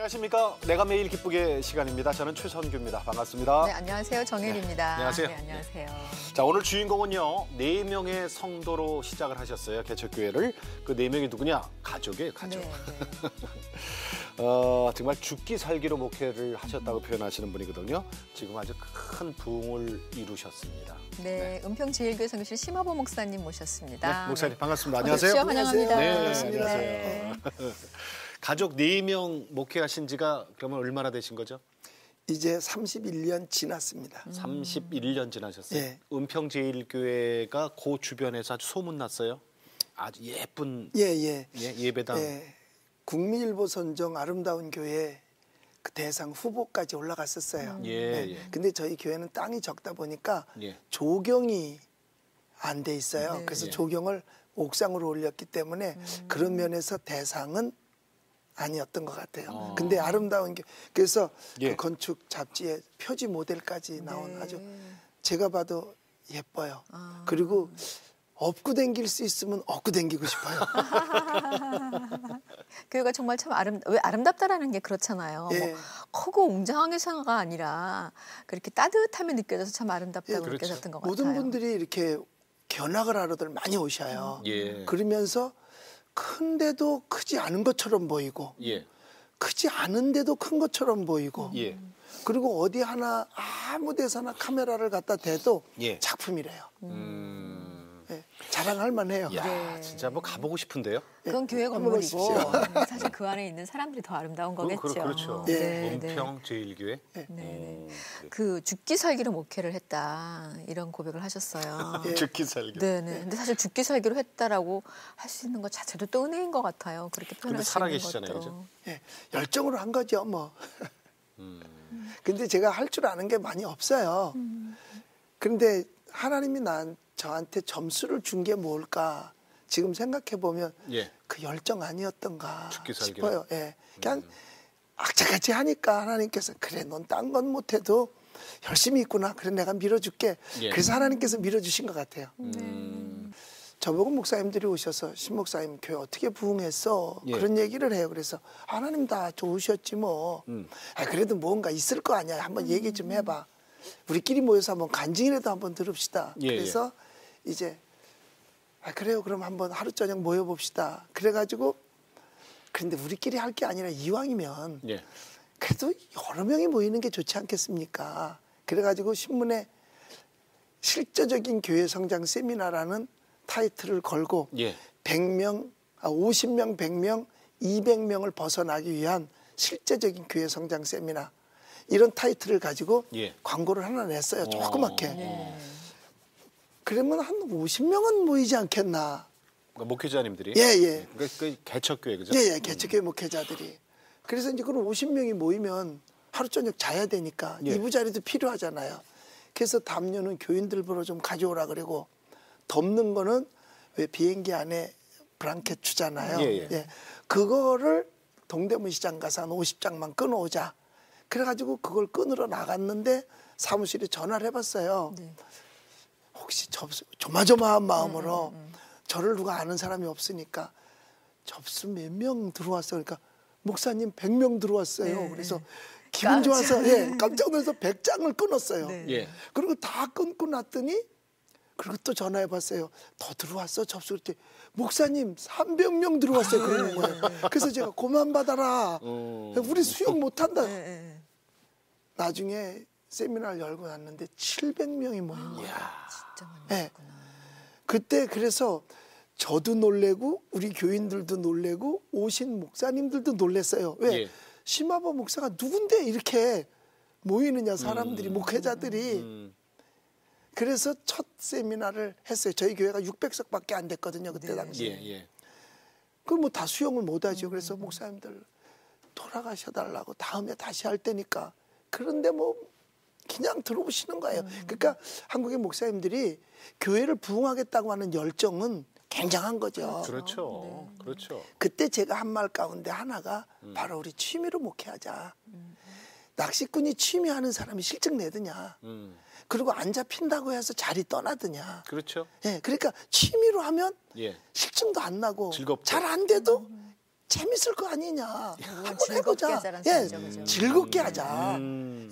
안녕하십니까. 내가 매일 기쁘게 시간입니다. 저는 최선규입니다. 반갑습니다. 네, 안녕하세요. 정혜리입니다. 네, 안녕하세요. 네, 안녕하세요. 자, 오늘 주인공은요. 4명의 성도로 시작을 하셨어요. 개척교회를. 그 4명이 누구냐? 가족이에요, 가족. 네, 정말 죽기 살기로 목회를 하셨다고 표현하시는 분이거든요. 지금 아주 큰 부흥을 이루셨습니다. 네, 은평제일교회 선교실 심화보 목사님 모셨습니다. 네, 목사님 네. 반갑습니다. 안녕하세요. 환영합니다. 네, 반갑습니다. 안녕하세요. 가족 4명 목회하신 지가 그러면 얼마나 되신 거죠? 이제 31년 지났습니다. 31년 지나셨어요? 예. 은평제일교회가 그 주변에서 아주 소문났어요? 아주 예쁜 예배당. 예. 국민일보 선정 아름다운 교회 그 대상 후보까지 올라갔었어요. 네. 근데 저희 교회는 땅이 적다 보니까 조경이 안 돼 있어요. 네. 그래서 조경을 옥상으로 올렸기 때문에 그런 면에서 대상은 아니었던 것 같아요. 근데 아름다운 게 그래서 그 건축 잡지에 표지 모델까지 나온 아주 제가 봐도 예뻐요. 그리고 업고 댕길 수 있으면 업고 댕기고 싶어요. 교회가 정말 참 아름답다라는 게 그렇잖아요. 예. 뭐 크고 웅장해서가 아니라 그렇게 따뜻함이 느껴져서 참 아름답다고 그렇죠. 느껴졌던 것 같아요. 모든 분들이 이렇게 견학을 하러들 많이 오셔요. 그러면서 큰데도 크지 않은 것처럼 보이고 크지 않은데도 큰 것처럼 보이고 그리고 어디 하나 아무 데서나 카메라를 갖다 대도 작품이래요. 자랑할 만해요. 야, 진짜 뭐 가보고 싶은데요? 그건 교회 한번 건물이고 오십시오. 사실 그 안에 있는 사람들이 더 아름다운 거겠죠. 그렇죠. 네, 은평제일교회. 그 죽기 살기로 목회를 했다 이런 고백을 하셨어요. 죽기 살기. 네네. 근데 사실 죽기 살기로 했다라고 할 수 있는 것 자체도 또 은혜인 것 같아요. 그렇게 표현할 수 있는 살아계시잖아요, 것도. 그죠? 열정으로 한 거죠, 뭐. 근데 제가 할 줄 아는 게 많이 없어요. 그런데 하나님이 저한테 점수를 준 게 뭘까 지금 생각해 보면 그 열정 아니었던가 싶어요. 그냥 악착같이 하니까 하나님께서 그래 넌 딴 건 못해도 열심히 있구나. 그래 내가 밀어줄게. 그래서 하나님께서 밀어주신 것 같아요. 저보고 목사님들이 오셔서 신 목사님 교회 어떻게 부흥했어? 그런 얘기를 해요. 그래서 하나님 다 좋으셨지 뭐. 그래도 뭔가 있을 거 아니야. 한번 얘기 좀 해봐. 우리끼리 모여서 한번 간증이라도 한번 들읍시다. 그래서 이제 그래요. 그럼 한번 하루 저녁 모여봅시다. 그래가지고 그런데 우리끼리 할 게 아니라 이왕이면 그래도 여러 명이 모이는 게 좋지 않겠습니까? 그래가지고 신문에 실제적인 교회 성장 세미나라는 타이틀을 걸고 50명, 100명, 200명을 벗어나기 위한 실제적인 교회 성장 세미나 이런 타이틀을 가지고 광고를 하나 냈어요. 조그맣게. 그러면 한 50명은 모이지 않겠나. 그러니까 목회자님들이? 그 개척교회, 그죠? 개척교회 목회자들이. 그래서 이제 그런 50명이 모이면 하루 저녁 자야 되니까 이부자리도 필요하잖아요. 그래서 담요는 교인들보러 좀 가져오라 그러고 덮는 거는 왜 비행기 안에 브랑켓 주잖아요. 그거를 동대문 시장 가서 한 50장만 끊어오자. 그래가지고 그걸 끊으러 나갔는데 사무실에 전화를 해봤어요. 혹시 조마조마한 마음으로 저를 누가 아는 사람이 없으니까 접수 몇 명 들어왔어요. 그러니까 목사님 100명 들어왔어요. 그래서 기분 좋아서 깜짝 놀라서 100장을 끊었어요. 그리고 다 끊고 났더니 그리고 또 전화해 봤어요. 더 들어왔어 접수. 그랬더니 목사님 300명 들어왔어요. 그러는 거예요. 그래서 제가 고만 받아라. 우리 수용 못한다. 나중에 세미나를 열고 났는데 700명이 모인 거예요. 진짜 많았구나. 그때 그래서 저도 놀래고 우리 교인들도 놀래고 오신 목사님들도 놀랬어요. 왜? 심화보 목사가 누군데 이렇게 모이느냐 사람들이 목회자들이. 그래서 첫 세미나를 했어요. 저희 교회가 600석밖에 안 됐거든요. 그때 당시에. 그럼 뭐 다 수용을 못 하죠. 그래서 목사님들 돌아가셔달라고 다음에 다시 할 테니까. 그런데 뭐 그냥 들어오시는 거예요. 그러니까 한국의 목사님들이 교회를 부흥하겠다고 하는 열정은 굉장한 거죠. 그렇죠. 그때 제가 한 말 가운데 하나가 바로 우리 취미로 목회하자. 낚시꾼이 취미하는 사람이 실적 내드냐. 그리고 안 잡힌다고 해서 자리 떠나드냐. 그렇죠. 그러니까 취미로 하면 실증도 안 나고 즐겁고. 잘 안 돼도 재밌을 거 아니냐. 한번 즐겁게 해보자. 하자는 예, 소리죠, 그죠? 즐겁게 하자.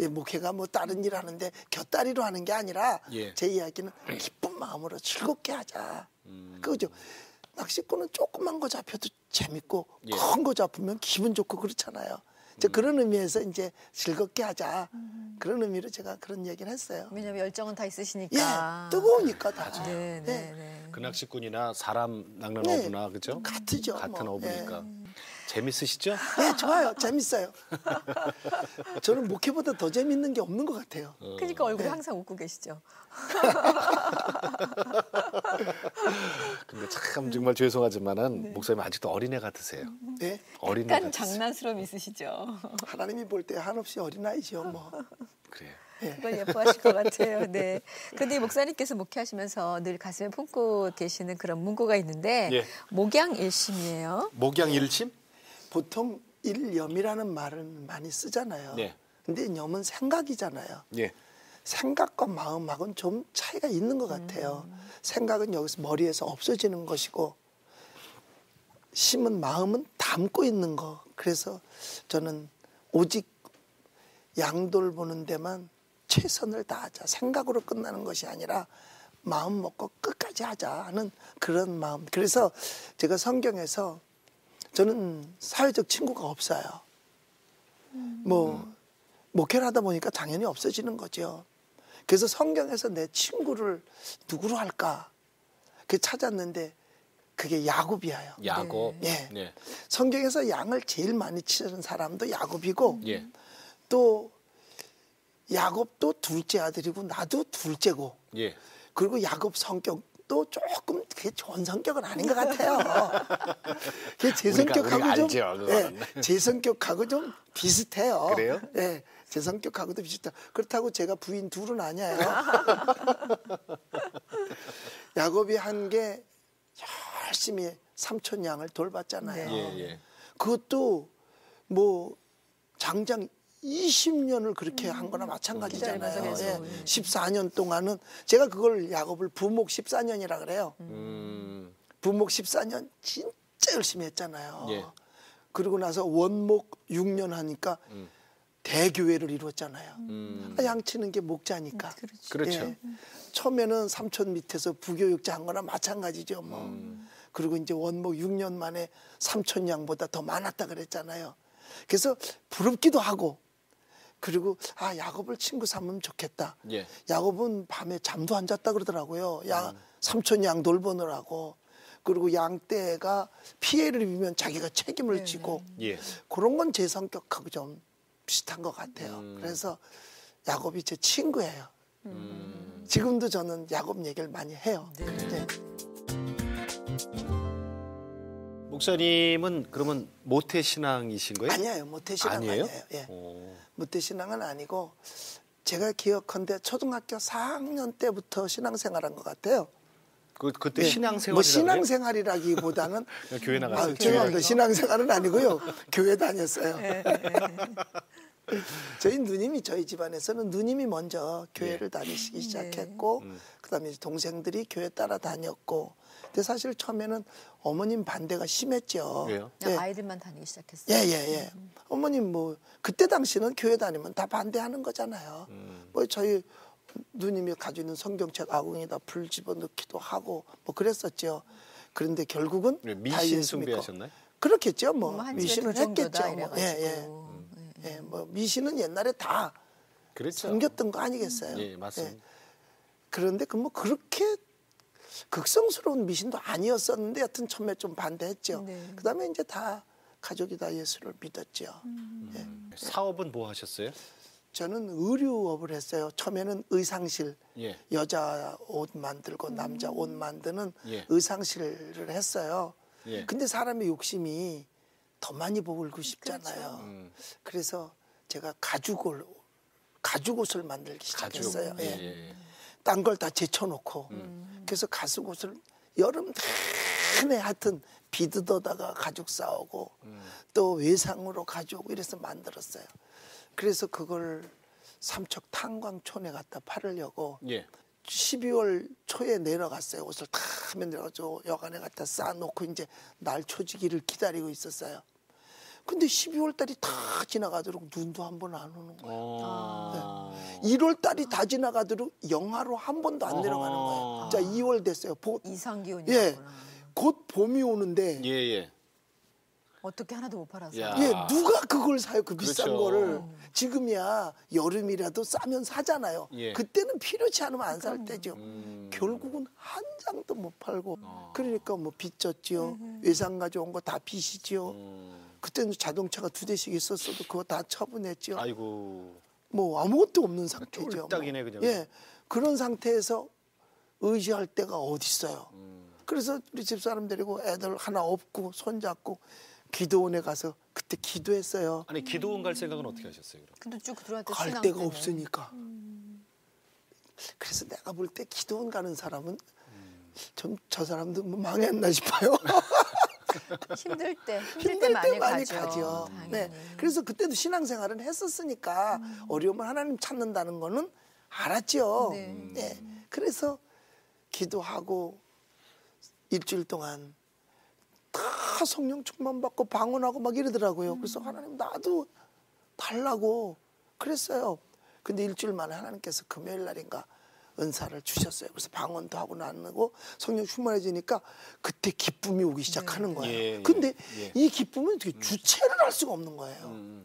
예, 목회가 뭐 다른 일 하는데 곁다리로 하는 게 아니라 예. 제 이야기는 기쁜 마음으로 즐겁게 하자. 그거죠. 낚시꾼은 조그만 거 잡혀도 재밌고 예. 큰 거 잡으면 기분 좋고 그렇잖아요. 그런 의미에서 이제 즐겁게 하자. 그런 의미로 제가 그런 얘기를 했어요. 왜냐면 열정은 다 예, 있으시니까. 뜨거우니까 다. 네, 예. 네, 네. 그 낚시꾼이나 사람 낚는 네. 어부나 그죠? 같으죠, 같은 뭐. 어부니까. 재밌으시죠? 예, 좋아요. 재밌어요. 저는 목회보다 더 재밌는 게 없는 것 같아요. 그러니까 얼굴이 항상 웃고 계시죠. 근데 참 정말 죄송하지만은 목사님 아직도 어린애 같으세요. 네. 어린애 약간 같으세요. 장난스러움 있으시죠. 하나님이 볼 때 한없이 어린아이죠, 뭐. 그래요. 그걸 예뻐하실 것 같아요. 네. 그런데 목사님께서 목회하시면서 늘 가슴에 품고 계시는 그런 문구가 있는데 예. 목양일심이에요. 목양일심? 보통 일념이라는 말을 많이 쓰잖아요. 네. 근데 염은 생각이잖아요. 예. 생각과 마음하고는 좀 차이가 있는 것 같아요. 생각은 여기서 머리에서 없어지는 것이고 심은 마음은 담고 있는 거. 그래서 저는 오직 양돌 보는 데만 최선을 다하자. 생각으로 끝나는 것이 아니라 마음 먹고 끝까지 하자 하는 그런 마음. 그래서 제가 성경에서 저는 사회적 친구가 없어요. 뭐 목회를 하다 보니까 당연히 없어지는 거죠. 그래서 성경에서 내 친구를 누구로 할까? 그 찾았는데 그게 야곱이에요. 야곱. 예. 네. 성경에서 양을 제일 많이 치는 사람도 야곱이고 예. 또 야곱도 둘째 아들이고 나도 둘째고 예. 그리고 야곱 성격도 조금 그게 좋은 성격은 아닌 것 같아요. 그게 제 성격하고 우리가 좀 알죠, 그거는. 예, 제 성격하고 좀 비슷해요. 그래요? 예, 제 성격하고도 비슷해요. 그렇다고 제가 부인 둘은 아니에요. 야곱이 한 게 열심히 삼촌 양을 돌봤잖아요. 예, 예. 그것도 뭐 장장 20년을 그렇게 한 거나 마찬가지잖아요. 기다리면서 예. 계속. 14년 동안은 제가 그걸 야곱을 부목 14년이라 그래요. 부목 14년 진짜 열심히 했잖아요. 예. 그리고 나서 원목 6년 하니까 대교회를 이루었잖아요. 양치는 게 목자니까. 그렇죠. 예. 처음에는 삼촌 밑에서 부교육자 한 거나 마찬가지죠. 뭐. 그리고 이제 원목 6년 만에 삼촌 양보다 더 많았다 그랬잖아요. 그래서 부럽기도 하고 그리고 야곱을 친구 삼으면 좋겠다. 예. 야곱은 밤에 잠도 안 잤다 그러더라고요. 삼촌 양 돌보느라고. 그리고 양떼가 피해를 입으면 자기가 책임을 지고 예. 그런 건 제 성격하고 좀 비슷한 것 같아요. 그래서 야곱이 제 친구예요. 지금도 저는 야곱 얘기를 많이 해요. 네. 목사님은 그러면 모태 신앙이신 거예요? 아니에요. 모태신앙 아니에요? 아니에요. 예. 오. 모태신앙은 아니고 제가 기억컨대 초등학교 4학년 때부터 신앙생활한 것 같아요. 그때 예. 신앙생활이라고 뭐 신앙생활이라기보다는 교회 나가서 죄송합니다. 신앙생활은 아니고요. 교회 다녔어요. 저희 누님이 저희 집안에서는 누님이 먼저 교회를 다니시기 시작했고 그다음에 동생들이 교회 따라 다녔고 근데 사실 처음에는 어머님 반대가 심했죠. 왜요? 그냥 아이들만 다니기 시작했어요. 예. 어머님 뭐 그때 당시는 교회 다니면 다 반대하는 거잖아요. 뭐 저희 누님이 가지고 있는 성경책 아궁이에다 불 집어넣기도 하고 뭐 그랬었죠. 그런데 결국은 다 미신 예수 믿고. 숭배하셨나요? 그렇겠죠. 뭐 뭐 한 집에 미신을 두 정도다 했겠죠. 뭐. 이래가지고. 예, 뭐 미신은 옛날에 다 그렇죠. 섬겼던 거 아니겠어요? 예, 맞습니다. 그런데 그 뭐 그렇게 극성스러운 미신도 아니었었는데 여튼 처음에 좀 반대했죠. 네. 그다음에 이제 다 가족이 다 예수를 믿었죠. 예. 사업은 뭐 하셨어요? 저는 의류업을 했어요. 처음에는 의상실, 예. 여자 옷 만들고 남자 옷 만드는 예. 의상실을 했어요. 예. 근데 사람의 욕심이 더 많이 벌고 싶잖아요. 그래서 제가 가죽 옷을 만들기 시작했어요. 가죽. 예. 딴 걸 다 제쳐놓고 그래서 가죽 옷을 여름 내내 하여튼 비드더다가 가죽 싸오고 또 외상으로 가져오고 이래서 만들었어요. 그래서 그걸 삼척 탄광촌에 갖다 팔으려고 예. 12월 초에 내려갔어요. 옷을 다 하면 내려가서 여관에 갖다 쌓아놓고 이제 날 초지기를 기다리고 있었어요. 근데 12월 달이 다 지나가도록 눈도 한 번 안 오는 거예요. 네. 1월 달이 다 지나가도록 영하로 한 번도 안 내려가는 거예요. 자, 2월 됐어요. 이상 기온이었구나. 예, 곧 봄이 오는데 예. 어떻게 하나도 못 팔아서. 야. 예, 누가 그걸 사요? 그 비싼 그렇죠. 거를. 지금이야 여름이라도 싸면 사잖아요. 예. 그때는 필요치 않으면 안 살 때죠. 결국은 한 장도 못 팔고 그러니까 뭐 빚졌지요. 외상 가져온 거 다 빚이지요. 그때는 자동차가 2대씩 있었어도 그거 다 처분했지요. 아이고. 뭐 아무것도 없는 상태죠. 쫄딱이네, 그냥. 예, 그런 상태에서 의지할 데가 어디 있어요. 그래서 우리 집사람 데리고 애들 하나 업고 손잡고 기도원에 가서 그때 기도했어요. 아니 기도원 갈 생각은 어떻게 하셨어요? 그럼? 근데 쭉 들어왔던 갈 신앙 데가 때문에. 없으니까. 그래서 내가 볼 때 기도원 가는 사람은 좀 저 사람도 뭐 망했나 싶어요. 힘들 때 힘들 때 많이 가죠. 가죠. 당연히. 네. 그래서 그때도 신앙생활을 했었으니까 어려우면 하나님 찾는다는 거는 알았죠. 네. 네. 그래서 기도하고 일주일 동안 다 성령 충만 받고 방언하고 막 이러더라고요. 그래서 하나님 나도 달라고 그랬어요. 근데 일주일 만에 하나님께서 금요일 날인가 은사를 주셨어요. 그래서 방언도 하고 나누고 성령 충만해지니까 그때 기쁨이 오기 시작하는 거예요. 예, 근데 예. 이 기쁨은 어떻게 주체를 할 수가 없는 거예요.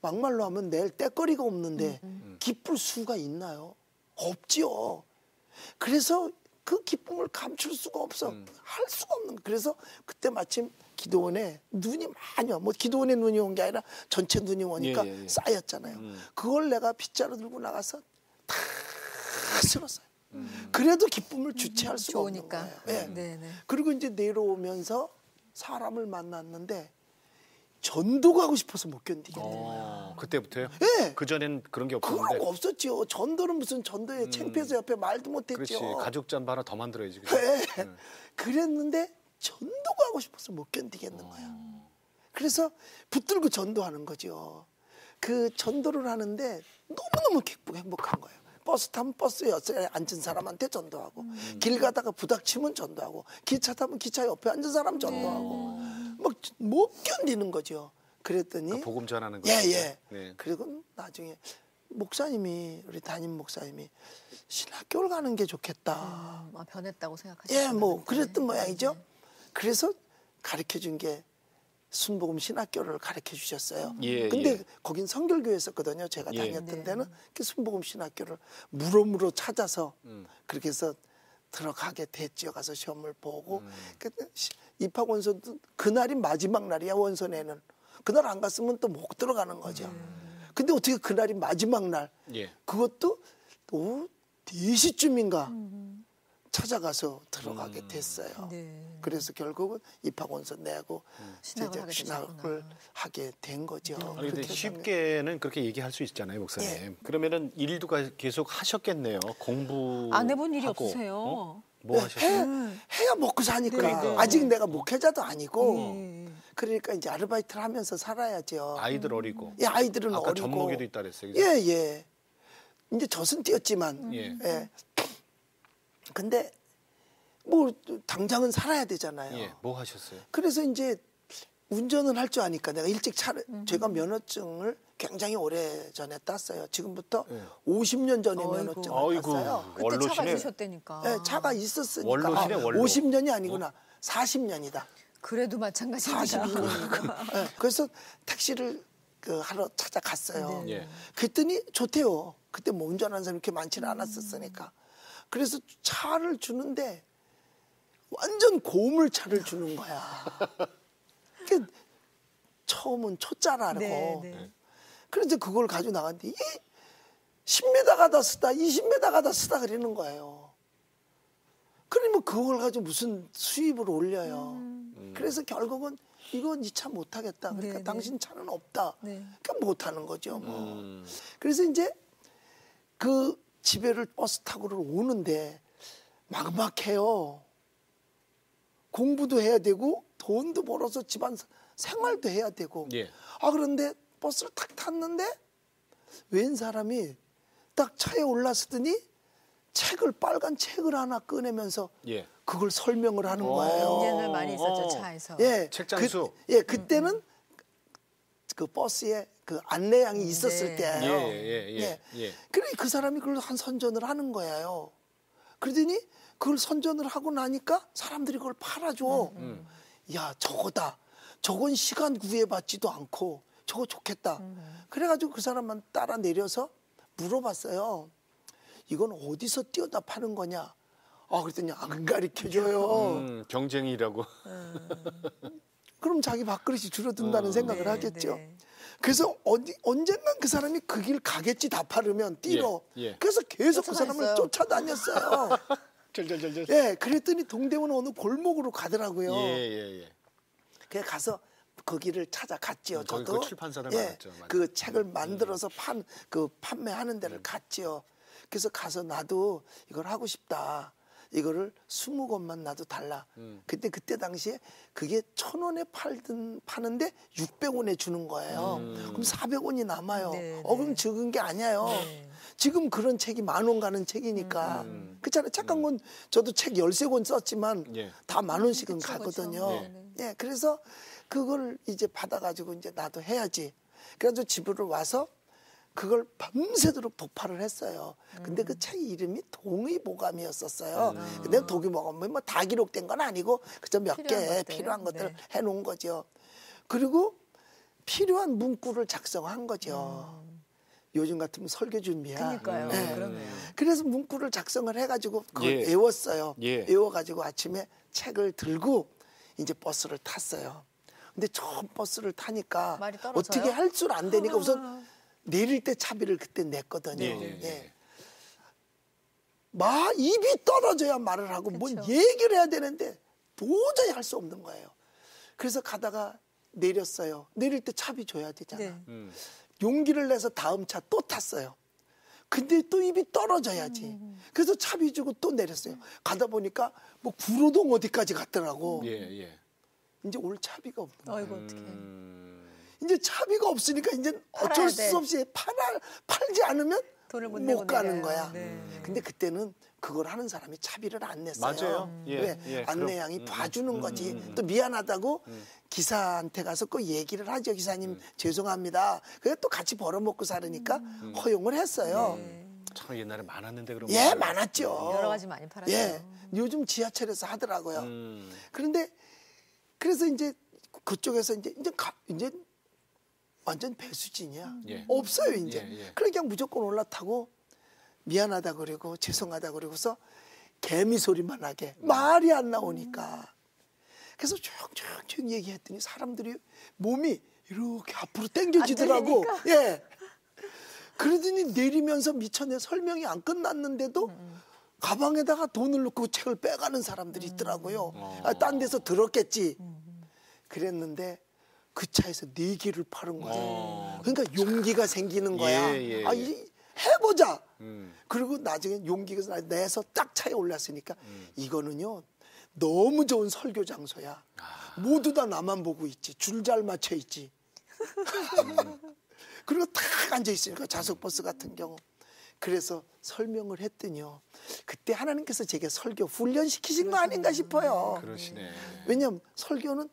막말로 하면 낼 때거리가 없는데 기쁠 수가 있나요? 없지요. 그래서 그 기쁨을 감출 수가 없어. 할 수가 없는 거예요. 그래서 그때 마침 기도원에 눈이 많이 와. 뭐 기도원에 눈이 온 게 아니라 전체 눈이 오니까 예. 쌓였잖아요. 그걸 내가 빗자루 들고 나가서 다 쓸었어요. 그래도 기쁨을 주체할 수가 좋으니까. 없는 거예요. 예. 네네. 그리고 이제 내려오면서 사람을 만났는데 전도 가고 싶어서 못 견디겠네요. 그때부터요? 예. 그전엔 그런 게 그런 없었는데. 거 없었죠. 전도는 무슨 전도에 창피해서 옆에 말도 그렇지. 못했죠. 가죽 잠바 하나 더 만들어야지. 그죠? 네. 그랬는데 전도가 하고 싶어서 못 견디겠는 거야. 그래서 붙들고 전도하는 거죠. 그 전도를 하는데 너무너무 기쁘고 행복한 거예요. 버스 타면 버스 옆에 앉은 사람한테 전도하고 길 가다가 부닥치면 전도하고 기차 타면 기차 옆에 앉은 사람 전도하고 막 못 견디는 거죠. 그랬더니 그러니까 복음 전하는 거. 예. 네. 그리고 나중에 목사님이 우리 담임 목사님이 신학교를 가는 게 좋겠다. 변했다고 생각하시죠? 예, 뭐 그랬던 모양이죠. 그래서 가르쳐 준 게 순복음 신학교를 가르쳐 주셨어요. 예, 근데 예. 거긴 성결교회였거든요. 제가 예. 다녔던 데는 그 순복음 신학교를 물어물어 찾아서 그렇게 해서 들어가게 됐지요. 가서 시험을 보고 그때 입학 원서도 그날이 마지막 날이야. 원서내는 그날 안 갔으면 또 못 들어가는 거죠. 근데 어떻게 그날이 마지막 날 예. 그것도 오후 4시쯤인가 찾아가서 들어가게 됐어요. 네. 그래서 결국은 입학원서 내고 신학을 하게 신학을 되셨구나. 하게 된 거죠. 아니 근데 그렇게 해서 쉽게는 그렇게 얘기할 수 있잖아요, 목사님. 예. 그러면은 일도 계속 하셨겠네요. 공부. 안 해본 일이 없으세요. 뭐 하셨어요? 해야 먹고 사니까 그러니까. 아직 내가 목회자도 아니고 네. 그러니까 이제 아르바이트를 하면서 살아야죠. 아이들 어리고. 예, 아이들은 아까 어리고 젖먹이도 있다 그랬어요. 그죠? 예. 이제 젖은 띄었지만 예. 예. 근데 뭐 당장은 살아야 되잖아요. 예. 뭐 하셨어요? 그래서 이제 운전을 할 줄 아니까 내가 일찍 제가 면허증을 굉장히 오래 전에 땄어요. 지금부터 50년 전에 어이구. 면허증을 어이구. 땄어요. 그때 차가 원로시네. 있으셨다니까. 네, 차가 있었으니까. 원로시네, 원로. 50년이 아니구나. 40년이다. 그래도 마찬가지입니다. 40년이다. 그래서 택시를 하러 찾아갔어요. 예. 그랬더니 좋대요. 그때 뭐 운전하는 사람이 이렇게 많지는 않았었으니까. 그래서 차를 주는데 완전 고물차를 주는 거야. 그러니까 처음은 초짜라고. 네. 그래서 그걸 가지고 나갔는데 10m 가다 쓰다 20m 가다 쓰다 그러는 거예요. 그러면 그걸 가지고 무슨 수입을 올려요. 그래서 결국은 이건 이 차 못하겠다. 그러니까 네. 당신 차는 없다. 네. 그러니까 못하는 거죠. 뭐. 그래서 이제 그 집에를 버스 타고를 오는데 막막해요. 공부도 해야 되고 돈도 벌어서 집안 생활도 해야 되고. 예. 그런데 버스를 탁 탔는데 웬 사람이 딱 차에 올랐으더니 책을 빨간 책을 하나 꺼내면서 예. 그걸 설명을 하는 거예요. 경쟁을 많이 있었죠, 차에서. 예, 책장수. 그때는 그 버스에 그 안내양이 있었을 네. 때예요. 그래 그 사람이 그걸 한 선전을 하는 거예요. 그러더니 그걸 선전을 하고 나니까 사람들이 그걸 팔아줘. 야, 저거다. 저건 시간 구애받지도 않고 저거 좋겠다. 그래가지고 그 사람만 따라 내려서 물어봤어요. 이건 어디서 띄어다 파는 거냐? 그랬더니 안 가르쳐줘요. 경쟁이라고. 그럼 자기 밥그릇이 줄어든다는 생각을 네, 하겠죠. 네. 그래서 언젠간 그 사람이 그 길 가겠지 다 팔으면 뛰러. 예. 그래서 계속 그 사람을 쫓아다녔어요. 쫓아다녔어요. 절절절절. 예, 그랬더니 동대문 어느 골목으로 가더라고요. 예. 그래 가서 거기를 찾아갔지요. 거기 저도 그 출판사를 만났죠. 맞아요. 그 책을 만들어서 판매하는 데를 갔지요. 그래서 가서 나도 이걸 하고 싶다. 이거를 20권만 나도 달라. 그때 당시에 그게 1,000원에 파는데 600원에 주는 거예요. 그럼 400원이 남아요. 네, 그럼 적은 게 아니에요. 네. 지금 그런 책이 10,000원 가는 책이니까. 그렇잖아요. 책한 권, 저도 책 13권 썼지만 예. 다 10,000원씩은 그쵸, 가거든요. 그쵸. 네. 예, 그래서 그걸 이제 받아가지고 이제 나도 해야지. 그래서 집으로 와서 그걸 밤새도록 독파를 했어요. 근데 그 책 이름이 동의보감이었었어요. 근데 동의보감은 뭐 다 기록된 건 아니고 그저 몇 개 필요한 것들. 필요한 것들 네. 해놓은 거죠. 그리고 필요한 문구를 작성한 거죠. 요즘 같으면 설교 준비야. 그러니까요. 네. 그러네요. 그래서 문구를 작성을 해가지고 그걸 예. 외웠어요. 예. 외워가지고 아침에 책을 들고 이제 버스를 tas어요. 근데 처음 버스를 타니까 말이 떨어져요? 어떻게 할 줄 안 되니까 우선 내릴 때 차비를 그때 냈거든요. 예. 입이 떨어져야 말을 하고 뭔 그쵸. 얘기를 해야 되는데 도저히 할 수 없는 거예요. 그래서 가다가 내렸어요. 내릴 때 차비 줘야 되잖아. 네. 용기를 내서 다음 차 또 탔어요. 근데 또 입이 떨어져야지. 그래서 차비 주고 또 내렸어요. 가다 보니까 뭐 구로동 어디까지 갔더라고. 예. 이제 올 차비가 없는 거예요. 어이구 어떡해. 이제 차비가 없으니까 이제 어쩔 팔아야 돼. 수 없이 팔지 않으면 돈을 못 내고 가는 내려요. 거야. 네. 근데 그때는 그걸 하는 사람이 차비를 안 냈어요. 맞아요. 예, 왜? 그럼. 안내양이 봐주는 거지. 또 미안하다고 기사한테 가서 꼭 얘기를 하죠. 기사님 죄송합니다. 그래 또 같이 벌어먹고 살으니까 허용을 했어요. 참 옛날에 많았는데 그런 예, 거. 많았죠. 여러 가지 많이 팔았죠. 예, 요즘 지하철에서 하더라고요. 음. 그런데 그래서 이제 그쪽에서 이제 완전 배수진이야. 예. 없어요 이제. 예. 그래 그냥 무조건 올라타고 미안하다 그러고 죄송하다 그러고서 개미 소리만 하게 말이 안 나오니까. 그래서 조용 얘기했더니 사람들이 몸이 이렇게 앞으로 당겨지더라고. 예. 그러더니 내리면서 미처 내 설명이 안 끝났는데도 가방에다가 돈을 넣고 책을 빼가는 사람들이 있더라고요. 딴 데서 들었겠지. 그랬는데 그 차에서 4개를 파는 거죠. 그러니까 용기가 생기는 거야. 예. 해보자. 그리고 나중에 용기가 내서 딱 차에 올랐으니까 이거는요 너무 좋은 설교 장소야. 모두 다 나만 보고 있지. 줄 잘 맞춰 있지. 그리고 탁 앉아 있으니까 좌석 버스 같은 경우. 그래서 설명을 했더니요. 그때 하나님께서 제게 설교 훈련시키신 거 아닌가 싶어요. 그러시네. 왜냐하면 설교는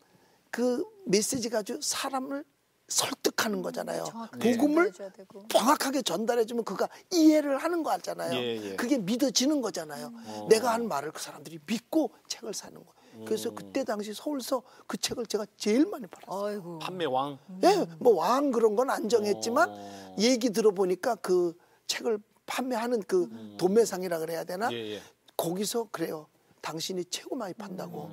그 메시지가 아주 사람을 설득하는 거잖아요. 정확하게 복음을 전달해줘야 되고. 정확하게 전달해주면 그가 이해를 하는 거 같잖아요. 예. 그게 믿어지는 거잖아요. 내가 한 말을 그 사람들이 믿고 책을 사는 거예요. 그래서 그때 당시 서울서 그 책을 제가 제일 많이 팔았어요. 어이구. 판매왕. 예, 뭐 왕 그런 건 안 정했지만 얘기 들어보니까 그 책을 판매하는 그 도매상이라 그래야 되나? 예. 거기서 그래요. 당신이 최고 많이 판다고.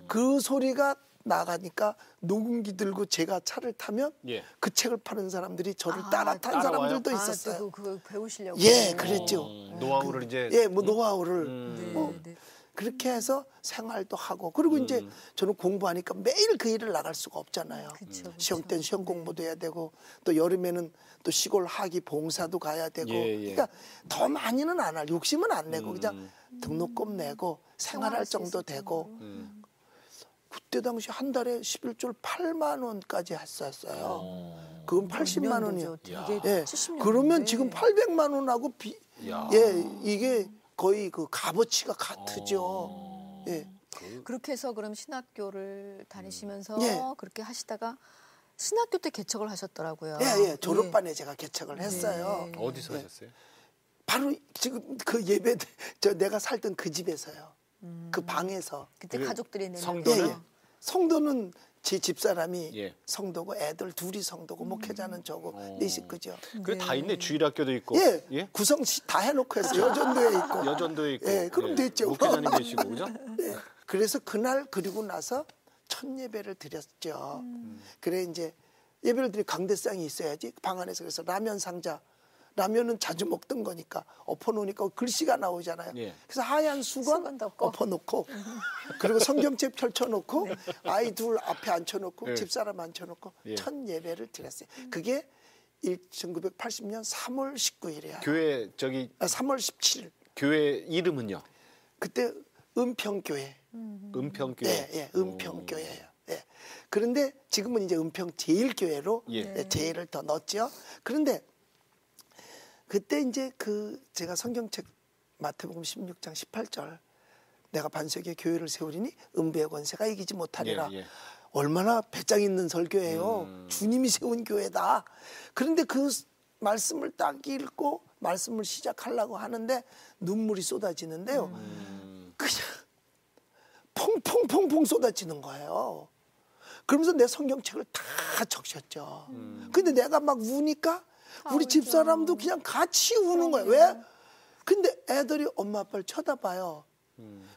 그 소리가 나가니까 녹음기 들고 제가 차를 타면 예. 그 책을 파는 사람들이 저를 따라 탄 따라와요? 사람들도 있었어요. 또 그거 배우시려고. 예, 그랬죠. 노하우를 이제. 예, 뭐 노하우를 네, 네. 그렇게 해서 생활도 하고 그리고 이제 저는 공부하니까 매일 그 일을 나갈 수가 없잖아요. 그쵸. 시험 때는 시험 공부도 해야 되고 또 여름에는 또 시골 하기 봉사도 가야 되고 예. 그러니까 더 많이는 안 할 욕심은 안 내고 그냥 등록금 내고 생활할 수 정도 있을 되고 정도로. 그때 당시 한 달에 11조를 8만 원까지 했었어요. 그건 80만 원이요. 되게 예. 70년. 그러면 지금 800만 원하고 야. 예, 이게 거의 그 값어치가 같으죠. 예. 그렇게 해서 그럼 신학교를 다니시면서 예. 그렇게 하시다가 신학교 때 개척을 하셨더라고요. 예. 졸업반에 제가 개척을 했어요. 네. 어디서 하셨어요? 바로 지금 그 예배 내가 살던 그 집에서요. 그 방에서. 그때 가족들이 내는 성도는? 예. 성도는 제 집사람이 예. 성도고 애들 둘이 성도고 목회자는 저고 네 식구죠. 그게 다 있네. 주일학교도 있고. 예. 구성 다 해놓고 했어요. 여전도에 있고. 여전도에 있고. 예, 그럼 됐죠. 목회자님 계시고 그죠? 네. 그래서 그날 그리고 나서 첫 예배를 드렸죠. 그래 이제 예배를 드릴 강대상이 있어야지. 방 안에서 그래서 라면 상자. 라면은 자주 먹던 거니까 엎어놓으니까 글씨가 나오잖아요. 예. 그래서 하얀 수건 수건 덮고. 엎어놓고 그리고 성경책 펼쳐놓고 아이 둘 앞에 앉혀놓고 예. 집사람 앉혀놓고 예. 첫 예배를 드렸어요. 그게 1980년 3월 19일이에요. 교회 저기 3월 17일. 교회 이름은요? 그때 은평교회. 은평교회. 예, 은평교회예요. 예. 그런데 지금은 이제 은평 제일교회로 예. 제일을 더 넣었죠. 그런데 그때 이제 그 제가 성경책 마태복음 16장 18절 내가 반석에 교회를 세우리니 음부의 권세가 이기지 못하리라. 예, 예. 얼마나 배짱 있는 설교예요. 주님이 세운 교회다. 그런데 그 말씀을 딱 읽고 말씀을 시작하려고 하는데 눈물이 쏟아지는데요. 그냥 퐁퐁퐁퐁 쏟아지는 거예요. 그러면서 내 성경책을 다 적셨죠. 근데 내가 막 우니까 우리 집사람도 그냥 같이 우는 거예요. 왜? 근데 애들이 엄마 아빠를 쳐다봐요.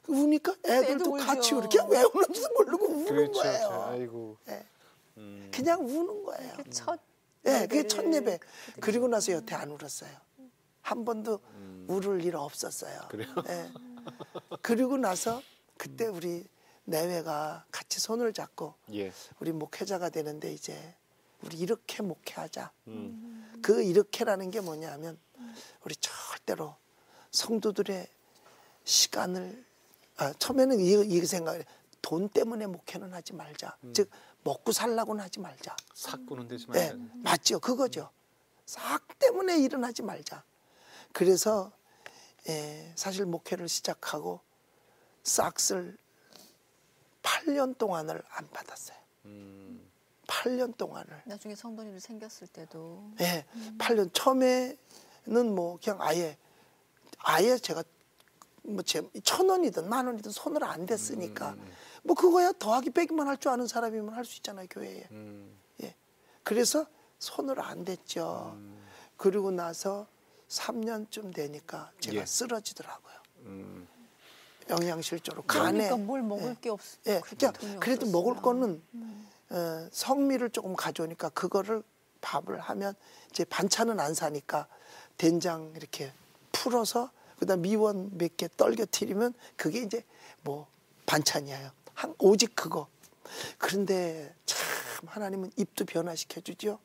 우니까 애들도 울죠. 같이 울어. 그냥 왜 우는지도 모르고 우는 그렇죠. 거예요. 아이고. 예. 그냥 우는 거예요. 첫 예, 그게 첫 예배를 예배. 그리고 나서 여태 안 울었어요. 한 번도 울을 일 없었어요. 그래요? 예. 그리고 나서 그때 우리 내외가 같이 손을 잡고 예. 우리 목회자가 되는데 이제 우리 이렇게 목회하자. 그 이렇게라는 게 뭐냐면 우리 절대로 성도들의 시간을 처음에는 이 생각을 돈 때문에 목회는 하지 말자. 즉 먹고 살라고는 하지 말자. 삭구는 되지 네, 말자. 맞죠. 그거죠. 싹 때문에 일어나지 말자. 그래서 사실 목회를 시작하고 싹을 8년 동안을 안 받았어요. 8년 동안을. 나중에 성도님들 생겼을 때도 예, 8년 처음에는 뭐 그냥 아예 제가 뭐 1,000원이든 10,000원이든 손을 안 댔으니까 뭐 그거야 더하기 빼기만 할 줄 아는 사람이면 할 수 있잖아요, 교회에. 예. 그래서 손을 안 댔죠. 그리고 나서 3년쯤 되니까 제가 예. 쓰러지더라고요. 영양실조로 간에. 그러니까 뭘 먹을 게 없. 예, 그렇게 그러니까 그래도 먹을 거는 성미를 조금 가져오니까 그거를 밥을 하면 이제 반찬은 안 사니까 된장 이렇게 풀어서 그다음 미원 몇 개 떨겨뜨리면 그게 이제 뭐 반찬이에요. 오직 그거. 그런데 참 하나님은 입도 변화시켜 주죠.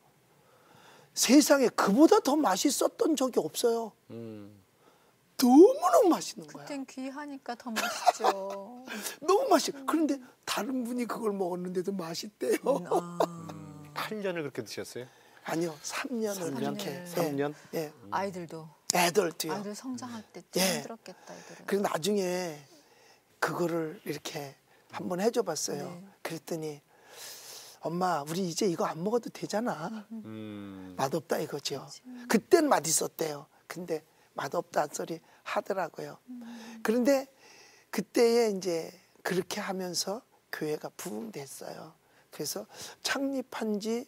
세상에 그보다 더 맛있었던 적이 없어요. 너무너무 맛있는 거야. 그땐 귀하니까 더 맛있죠. 너무 맛있어. 그런데 다른 분이 그걸 먹었는데도 맛있대요. 8년을 그렇게 드셨어요? 아니요, 3년을 3년? 그렇게. 3년? 예, 아이들도 애들도요. 아이들 성장할 때 예. 힘들었겠다 이들은. 그래서 나중에 그거를 이렇게 한번 해줘봤어요. 네. 그랬더니 엄마 우리 이제 이거 안 먹어도 되잖아. 맛없다 이거죠. 그땐 맛있었대요. 근데 맛없다 소리 하더라고요. 그런데 그때에 이제 그렇게 하면서 교회가 부흥됐어요. 그래서 창립한 지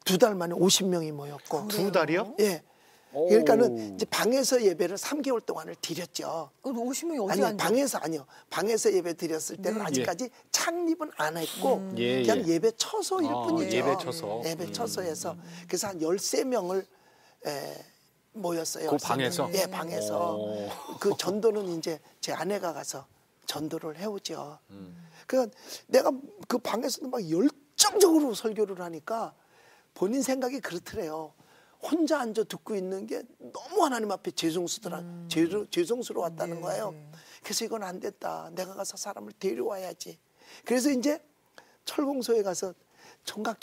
두 달 만에 50명이 모였고. 2달이요? 예. 오. 그러니까는 이제 방에서 예배를 3개월 동안을 드렸죠. 50명이 어디 아니요, 앉아? 방에서 예배 드렸을 때는 네. 아직까지 창립은 안 했고 예, 그냥 예. 예배 처소일 뿐이죠. 예배 처소. 예배 처소에서 그래서 한 13명을 모였어요. 그 13명. 방에서? 예, 방에서. 오. 그 전도는 이제 제 아내가 가서 전도를 해오죠. 그러니까 내가 그 방에서도 막 열정적으로 설교를 하니까 본인 생각이 그렇더래요. 혼자 앉아 듣고 있는 게 너무 하나님 앞에 죄송스러웠다는 거예요. 그래서 이건 안 됐다. 내가 가서 사람을 데려와야지. 그래서 이제 철공소에 가서 총각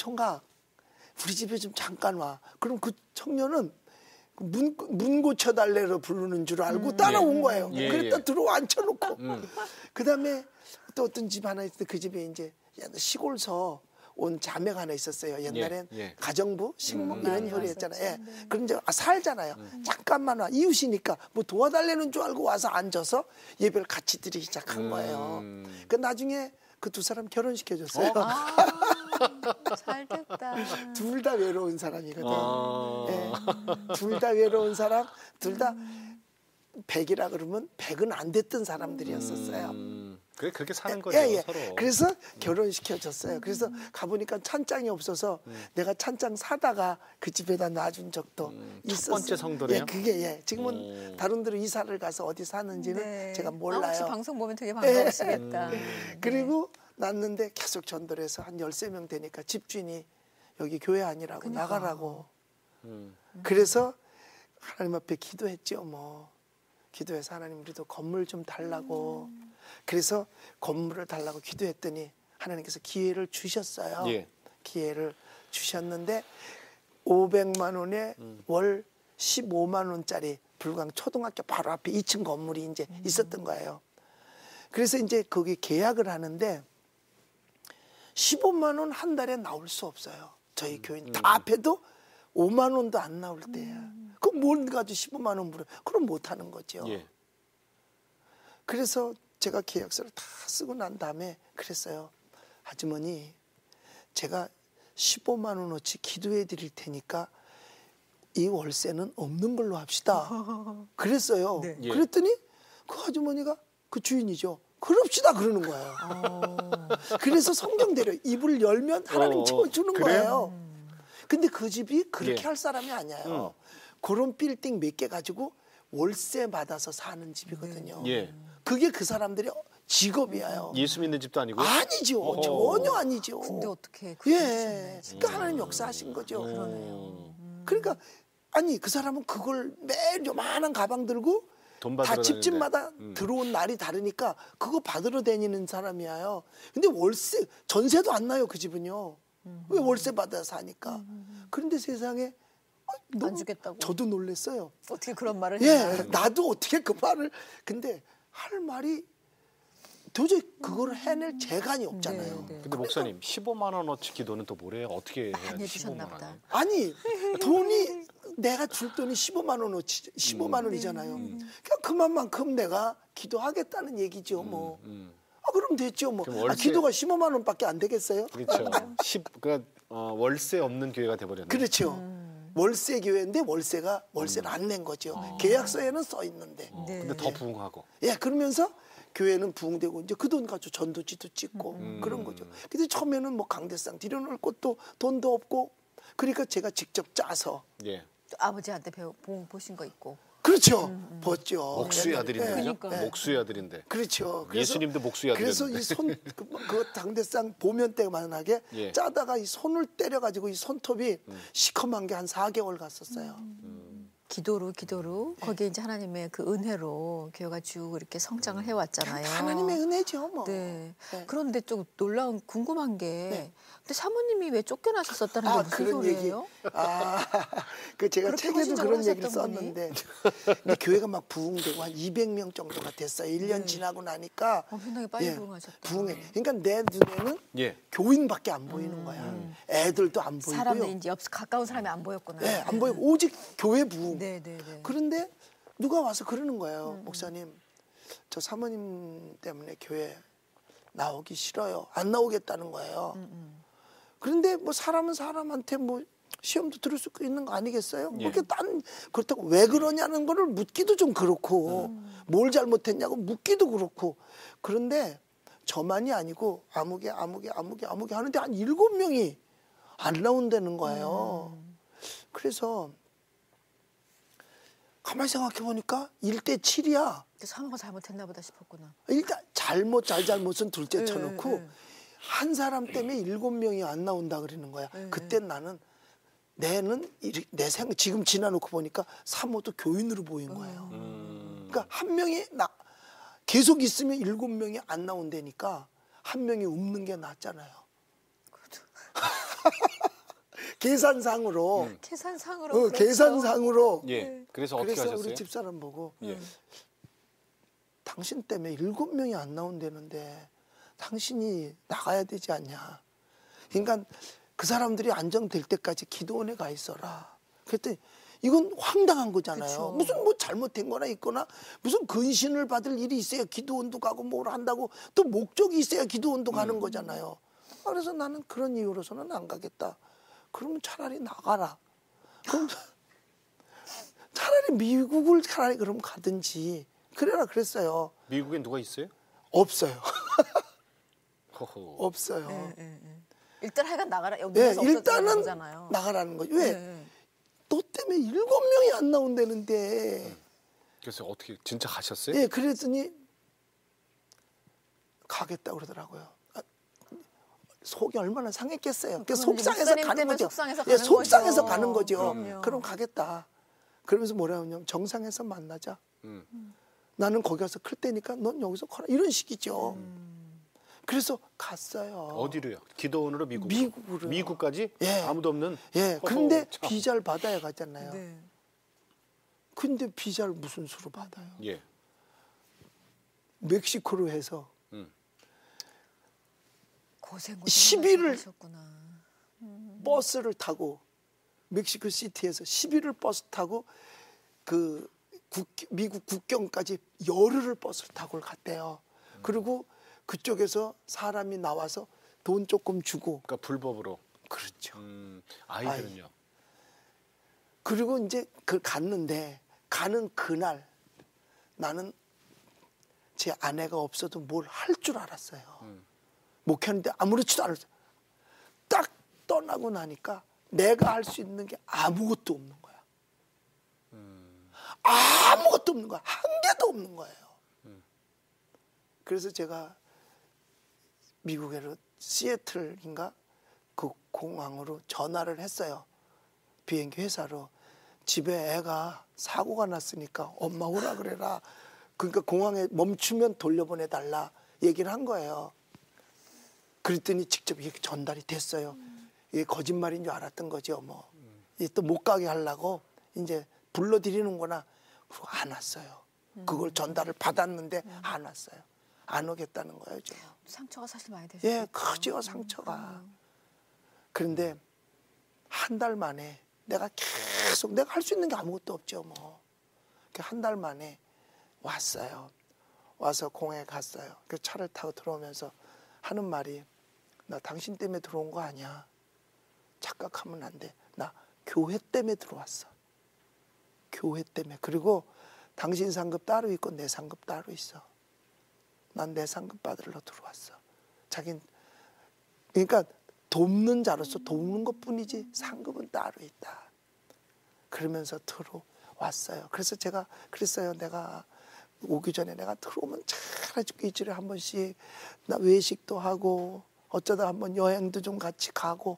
우리 집에 좀 잠깐 와. 그럼 그 청년은 문 고쳐달래로 부르는 줄 알고 따라온 거예요. 예, 그랬다 예. 들어 앉혀놓고. 그다음에 또 어떤 집 하나 있을 때 그 집에 이제 시골서 온 자매가 하나 있었어요. 옛날엔 예, 예. 가정부, 식목 이런 많이 효리였잖아요. 왔었죠. 예. 그럼 이제 살잖아요. 잠깐만 와. 이웃이니까 뭐 도와달라는 줄 알고 와서 앉아서 예배를 같이 드리기 시작한 거예요. 그 나중에 그 두 사람 결혼시켜줬어요. 잘 됐다. 둘 다 외로운 사람이거든. 아. 예. 둘 다 외로운 사람, 둘 다 100이라 그러면 100은 안 됐던 사람들이었었어요. 그래 그렇게 사는 거죠 예, 예. 서로. 그래서 결혼시켜줬어요. 그래서 가보니까 찬장이 없어서 내가 찬장 사다가 그 집에다 놔준 적도 있었어요. 번째 성도네요? 예, 그게 예. 지금은 다른 데로 이사를 가서 어디 사는지는 네. 제가 몰라요. 혹시 방송 보면 되게 반가우시겠다. 그리고 났는데 계속 전도를 해서 한 13명 되니까 집주인이 여기 교회 아니라고 나가라고. 그래서 하나님 앞에 기도했죠. 뭐 기도해서 하나님 우리도 건물 좀 달라고. 그래서 건물을 달라고 기도했더니 하나님께서 기회를 주셨어요. 예. 기회를 주셨는데 500만 원에 월 15만 원짜리 불광 초등학교 바로 앞에 2층 건물이 이제 있었던 거예요. 그래서 이제 거기 계약을 하는데 15만 원 한 달에 나올 수 없어요. 저희 교인 다 합해도 5만 원도 안 나올 때야. 그럼 뭘 가지고 15만 원 물어? 그럼 못 하는 거죠. 예. 그래서 제가 계약서를 다 쓰고 난 다음에 그랬어요. 아주머니, 제가 15만 원어치 기도해 드릴 테니까 이 월세는 없는 걸로 합시다. 그랬어요. 네. 예. 그랬더니 그 아주머니가 그 주인이죠. 그럽시다 그러는 거예요. 그래서 성경대로 입을 열면 하나님 채워주는 그래요? 거예요. 근데 그 집이 그렇게 예. 할 사람이 아니에요. 그런 빌딩 몇 개 가지고 월세 받아서 사는 집이거든요. 예. 그게 그 사람들의 직업이에요. 예수 믿는 집도 아니고. 아니죠. 어허. 전혀 아니죠. 근데 어떻게 예. 그러니까 하나님 역사하신 거죠. 그러니까 아니 그 사람은 그걸 매일 요만한 가방 들고 돈 다 받으러 집집마다 들어온 날이 다르니까 그거 받으러 다니는 사람이에요. 근데 월세 전세도 안 나요 그 집은요. 왜 월세 받아 사니까. 그런데 세상에 안 주겠다고. 저도 놀랐어요. 어떻게 그런 말을 예, 해요? 나도 어떻게 그 말을 근데 할 말이 도저히 그거를 해낼 재간이 없잖아요. 네, 네. 근데 목사님 15만 원어치 기도는 또 뭐래요? 어떻게 해야 많이 15만 해주셨나 원? 보다. 아니 돈이 내가 줄 돈이 15만 원어치 15만 원이잖아요. 그러니까 그만큼 내가 기도하겠다는 얘기죠. 뭐. 아, 그럼 됐죠. 뭐. 그럼 월세- 기도가 15만 원밖에 안 되겠어요? 그렇죠. 그러니까 월세 없는 교회가 돼버렸네. 그렇죠. 월세 교회인데 월세를 안 낸 거죠. 계약서에는 써 있는데. 네. 근데 더 부흥하고. 예, 그러면서 교회는 부흥되고 이제 그 돈 가지고 전도지도 찍고 그런 거죠. 근데 처음에는 뭐 강대상 들여놓을 것도 돈도 없고 그러니까 제가 직접 짜서 예. 아버지한테 보신 거 있고. 그렇죠. 벗죠. 목수의 아들인데 예. 그죠? 그러니까요. 목수의 아들인데. 그렇죠. 예수님도 목수의 그래서 아들이었는데. 그 당대상 보면 때만하게 예. 짜다가 이 손을 때려가지고 이 손톱이 시커먼 게 한 4개월 갔었어요. 기도로 거기에 이제 하나님의 그 은혜로 교회가 쭉 이렇게 성장을 해왔잖아요. 하나님의 은혜죠, 뭐. 네. 네. 그런데 좀 놀라운 궁금한 게 근데 사모님이 왜 쫓겨나셨었다는 게 무슨 그런 얘기. 소리예요? 그 제가 그렇게 책에도 헌신적으로 그런 얘기를 하셨던 썼는데 근데 교회가 막 부흥되고 한 200명 정도가 됐어요. 1년 지나고 나니까 엄청나게 빨리 부흥하셨다. 부흥해. 그러니까 내 눈에는 예. 교인밖에 안 보이는 거야. 애들도 안 보이고요. 사람들이 이제 가까운 사람이 안 보였구나. 네, 안 보이고 오직 교회 부흥. 네. 그런데 누가 와서 그러는 거예요. 목사님, 저 사모님 때문에 교회 나오기 싫어요. 안 나오겠다는 거예요. 그런데 뭐 사람은 사람한테 뭐 시험도 들을 수 있는 거 아니겠어요? 예. 그렇게 그렇다고 왜 그러냐는 거를 묻기도 좀 그렇고 뭘 잘못했냐고 묻기도 그렇고 그런데 저만이 아니고 아무개 하는데 한 7명이 안 나온다는 거예요. 그래서 가만히 생각해 보니까 1대 7이야. 사모가 잘못했나 보다 싶었구나. 일단 잘못은 둘째 쳐놓고 한 사람 때문에 7명이 안 나온다 그러는 거야. 그때 나는 내 생각 지금 지나놓고 보니까 사모도 교인으로 보인 거예요. 그러니까 한 명이 계속 있으면 7명이 안 나온다니까 한 명이 없는 게 낫잖아요. 계산상으로 계산상으로. 그렇죠. 계산상으로 예. 그래서 어떻게 그래서 하셨어요? 우리 집사람 보고 예. 당신 때문에 7명이 안 나온다는데 당신이 나가야 되지 않냐. 그러니까 그 사람들이 안정될 때까지 기도원에 가 있어라. 그랬더니 이건 황당한 거잖아요. 그쵸. 무슨 뭐 잘못된 거나 있거나 무슨 근신을 받을 일이 있어야 기도원도 가고 뭘 한다고 또 목적이 있어야 기도원도 가는 거잖아요. 그래서 나는 그런 이유로서는 안 가겠다. 그러면 차라리 나가라. 그럼 차라리 미국을 차라리 그럼 가든지 그래라 그랬어요. 미국엔 누가 있어요? 없어요. 허허. 없어요. 일단 하여간 나가라. 예, 여기서 일단은 거잖아요. 나가라는 거죠. 왜? 너 때문에 7명이 안 나온다는데. 그래서 어떻게 진짜 가셨어요? 예, 그랬더니 가겠다 그러더라고요. 속이 얼마나 상했겠어요. 그 속상해서 가는 거죠. 속상해서 예, 가는 속상해서 거죠. 가는 거죠. 그럼요. 그럼 가겠다. 그러면서 뭐라 하냐면 정상에서 만나자. 나는 거기 가서 클 테니까 넌 여기서 커라. 이런 식이죠. 그래서 갔어요. 어디로요? 기도원으로 미국으로? 미국으로요. 미국까지? 예. 아무도 없는? 예, 허허, 근데 참. 비자를 받아야 가잖아요. 네. 근데 비자를 무슨 수로 받아요? 예. 멕시코로 해서 고생 10일을 하셨구나. 버스를 타고 멕시코 시티에서 11일 버스 타고 그 미국 국경까지 열흘을 버스를 타고 갔대요. 그리고 그쪽에서 사람이 나와서 돈 조금 주고. 그러니까 불법으로. 그렇죠. 아이들은요? 그리고 이제 그 갔는데 가는 그날 나는 제 아내가 없어도 뭘 할 줄 알았어요. 목회하는데 아무렇지도 않았어요. 딱 떠나고 나니까 내가 할 수 있는 게 아무것도 없는 거야. 아무것도 없는 거야. 한 개도 없는 거예요. 그래서 제가 미국에로 시애틀인가 그 공항으로 전화를 했어요. 비행기 회사로. 집에 애가 사고가 났으니까 엄마 오라 그래라. 그러니까 공항에 멈추면 돌려보내달라 얘기를 한 거예요. 그랬더니 직접 이게 전달이 됐어요. 이게 거짓말인 줄 알았던 거죠. 뭐. 또 못 가게 하려고 이제 불러드리는구나. 그리고 안 왔어요. 그걸 전달을 받았는데 안 왔어요. 안 오겠다는 거예요. 저. 상처가 사실 많이 되셨죠. 예, 크죠 상처가. 그런데 한 달 만에 내가 계속 내가 할 수 있는 게 아무것도 없죠. 뭐. 한 달 만에 왔어요. 와서 공항에 갔어요. 그 차를 타고 들어오면서 하는 말이 나 당신 때문에 들어온 거 아니야. 착각하면 안 돼. 나 교회 때문에 들어왔어. 교회 때문에. 그리고 당신 상급 따로 있고 내 상급 따로 있어. 난 내 상급 받으러 들어왔어. 자긴 그러니까 돕는 자로서 돕는 것뿐이지 상급은 따로 있다. 그러면서 들어왔어요. 그래서 제가 그랬어요. 내가 오기 전에 내가 들어오면 차라리 일주일에 한 번씩 나 외식도 하고 어쩌다 한번 여행도 좀 같이 가고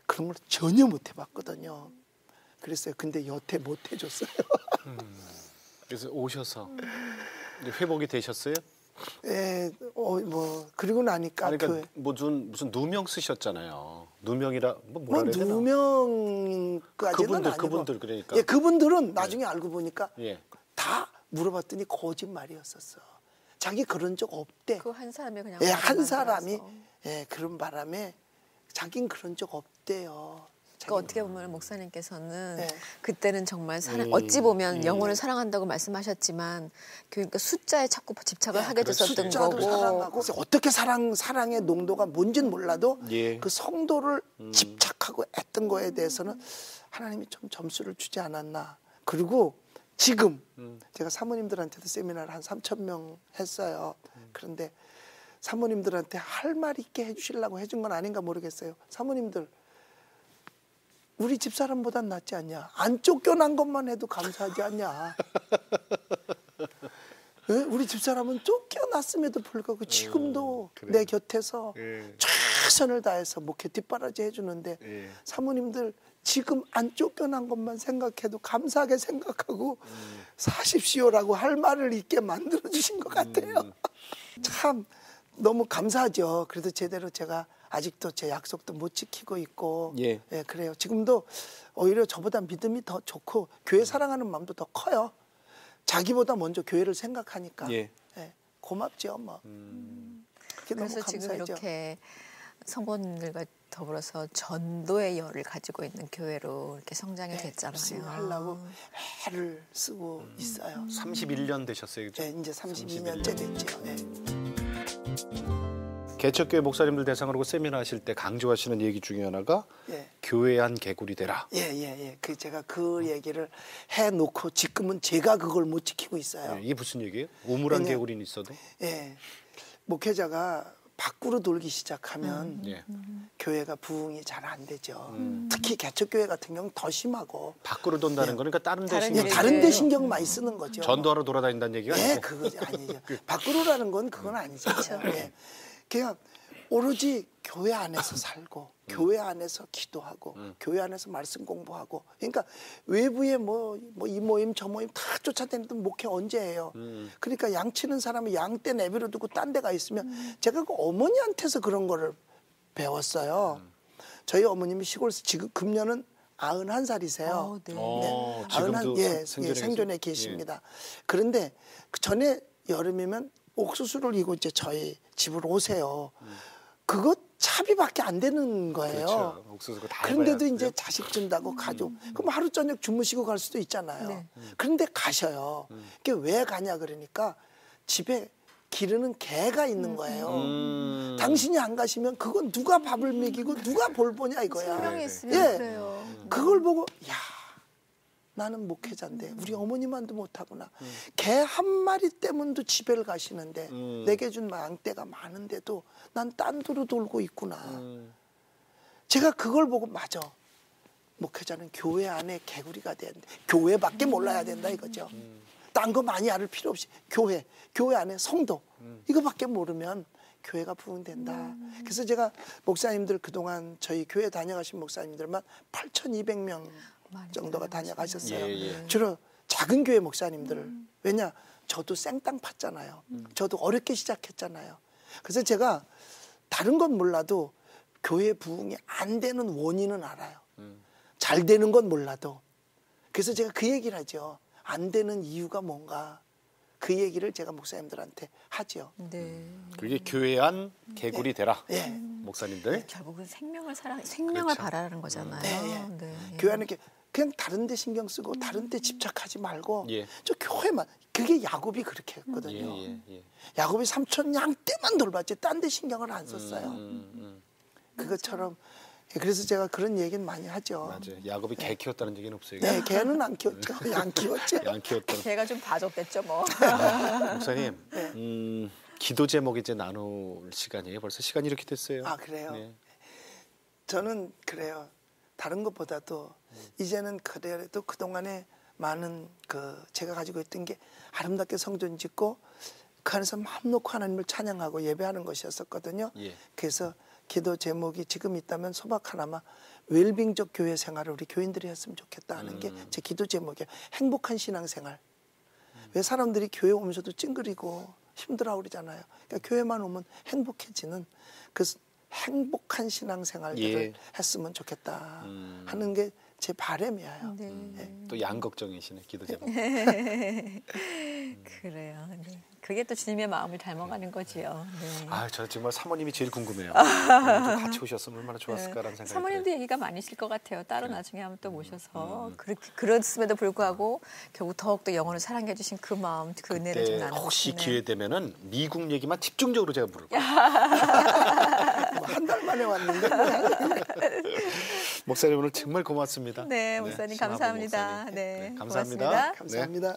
그런 걸 전혀 못 해봤거든요. 그랬어요. 근데 여태 못 해줬어요. 그래서 오셔서 이제 회복이 되셨어요? 예, 뭐 그리고 나니까 아니, 그러니까 무슨 누명 쓰셨잖아요. 누명이라 뭐라 그래야 되나? 누명까지는 아니고 그분들 그러니까. 예, 그분들은 나중에 알고 보니까 예. 다 물어봤더니 거짓말이었었어. 자기 그런 적 없대. 그 한 사람이 그냥 예, 한 만들어서. 사람이 예, 그런 바람에 자긴 그런 적 없대요. 그러니까 어떻게 보면 목사님께서는 네. 그때는 정말 어찌 보면 영혼을 사랑한다고 말씀하셨지만 그러니까 숫자에 자꾸 집착을 하게 됐었던 숫자도 거고 사랑하고 어떻게 사랑의 농도가 뭔지는 몰라도 예. 그 성도를 집착하고 했던 거에 대해서는 하나님이 좀 점수를 주지 않았나. 그리고 지금 제가 사모님들한테도 세미나를 한 3,000명 했어요. 그런데 사모님들한테 할 말 있게 해주시려고 해준 건 아닌가 모르겠어요. 사모님들 우리 집사람보단 낫지 않냐. 안 쫓겨난 것만 해도 감사하지 않냐. 예? 우리 집사람은 쫓겨났음에도 불구하고 지금도 그래. 내 곁에서 예. 최선을 다해서 목회 뒷바라지 해주는데 예. 사모님들 지금 안 쫓겨난 것만 생각해도 감사하게 생각하고 사십시오라고 할 말을 있게 만들어주신 것 같아요. 참 너무 감사하죠. 그래도 제대로 제가 아직도 제 약속도 못 지키고 있고 예. 예, 그래요. 지금도 오히려 저보다 믿음이 더 좋고 교회 사랑하는 마음도 더 커요. 자기보다 먼저 교회를 생각하니까 예. 예, 고맙죠. 뭐. 그게 너무 그래서 지금 감사하죠. 이렇게 성도님들과 더불어서 전도의 열을 가지고 있는 교회로 이렇게 성장이 됐잖아요. 열심히 하려고 애를 쓰고 있어요. 31년 되셨어요. 그죠? 네, 이제 32년째 됐죠. 네. 개척교회 목사님들 대상으로 세미나 하실 때 강조하시는 얘기 중에 하나가 예. 교회 안 개구리 되라. 예. 그 제가 그 얘기를 해놓고 지금은 제가 그걸 못 지키고 있어요. 예, 이게 무슨 얘기예요? 우물안 왜냐- 개구리는 있어도? 예. 목회자가 밖으로 돌기 시작하면 예. 교회가 부흥이 잘 안 되죠. 특히 개척교회 같은 경우는 더 심하고 밖으로 돈다는 거니까 다른 데 다른 신경 일에 다른 데 네. 신경 많이 쓰는 거죠. 전도하러 돌아다닌다는 얘기가 예, 아니고. 그거 아니죠. 밖으로라는 건 그건 아니죠. 예. 그냥 오로지 교회 안에서 살고 교회 안에서 기도하고 교회 안에서 말씀 공부하고 그러니까 외부에 뭐 이 모임 저 모임 다 쫓아다니는 목회 언제 해요. 그러니까 양 치는 사람이 양떼 내버려 두고 딴 데 가 있으면 제가 그 어머니한테서 그런 거를 배웠어요. 저희 어머님이 시골에서 지금 금년은 91살이세요. 네. 지금도 생존에 계십니다. 그런데 그 전에 여름이면 옥수수를 이고 이제 저희 집으로 오세요. 그거 차비밖에 안 되는 거예요. 그렇죠. 옥수수 다 그런데도 해봐야 이제 자식 준다고 가족. 그럼 하루 저녁 주무시고 갈 수도 있잖아요. 네. 그런데 가셔요. 그게 왜 가냐 그러니까 집에 기르는 개가 있는 거예요. 당신이 안 가시면 그건 누가 밥을 먹이고 누가 볼 보냐 이거야. 생명이 네. 있으면 예. 그래요. 그걸 보고 야 나는 목회자인데 우리 어머니만도 못하구나. 개 한 마리 때문도 집에를 가시는데 내게 준 망대가 많은데도 난 딴 데로 돌고 있구나. 제가 그걸 보고 맞아. 목회자는 교회 안에 개구리가 돼야 된다. 교회밖에 몰라야 된다 이거죠. 딴 거 많이 알을 필요 없이 교회 안에 성도 이거밖에 모르면 교회가 부흥된다. 그래서 제가 목사님들 그동안 저희 교회 다녀가신 목사님들만 8,200명 정도가 다녀가셨어요. 예. 주로 작은 교회 목사님들. 왜냐? 저도 생땅 팠잖아요. 저도 어렵게 시작했잖아요. 그래서 제가 다른 건 몰라도 교회 부흥이 안 되는 원인은 알아요. 잘 되는 건 몰라도. 그래서 제가 그 얘기를 하죠. 안 되는 이유가 뭔가. 그 얘기를 제가 목사님들한테 하죠. 네. 그게 교회 안 개구리 되라. 예. 목사님들. 결국은 생명을 그렇죠. 바라는 거잖아요. 네. 교회 안에 그냥 다른 데 신경 쓰고 다른 데 집착하지 말고 예. 저 교회만. 그게 야곱이 그렇게 했거든요. 예. 야곱이 삼촌 양 때만 돌봤지 딴 데 신경을 안 썼어요. 그것처럼 그래서 제가 그런 얘기는 많이 하죠. 맞아요. 야곱이 개 키웠다는 얘기는 없어요. 네, 개는 안 키웠죠. 양 키웠죠. 양 키웠다는. 걔가 좀 봐줬겠죠 뭐. 목사님, 기도 제목 이제 나눌 시간이에요. 벌써 시간이 이렇게 됐어요. 아, 그래요? 네. 저는 그래요. 다른 것보다도 이제는 그래도 그동안에 많은 제가 가지고 있던 게 아름답게 성전 짓고 그 안에서 마음 놓고 하나님을 찬양하고 예배하는 것이었었거든요. 예. 그래서 기도 제목이 지금 있다면 소박 하나만 웰빙적 교회 생활을 우리 교인들이 했으면 좋겠다 하는 게 제 기도 제목이에요. 행복한 신앙생활. 왜 사람들이 교회 오면서도 찡그리고 힘들어하고 그러잖아요. 그러니까 교회만 오면 행복해지는 그 행복한 신앙생활들을 예. 했으면 좋겠다 하는 게 제 바람이에요. 네. 또 양 걱정이시네 기도 제목. 그래요. 네. 그게 또 주님의 마음을 닮아가는 거지요. 네. 아, 저 정말 사모님이 제일 궁금해요. 좀 같이 오셨으면 얼마나 좋았을까라는 생각이 사모님도 들어요. 얘기가 많으실 것 같아요. 따로 나중에 한번 또 모셔서 그렇음에도 불구하고 결국 더욱더 영혼을 사랑해 주신 그 마음, 그 은혜를 좀 그때 나누고 혹시 싶네요. 기회 되면은 미국 얘기만 집중적으로 제가 부를 거예요. 한 달 만에 왔는데 목사님 오늘 정말 고맙습니다. 네, 목사님 신하보 감사합니다. 목사님. 네, 감사합니다. 고맙습니다. 감사합니다.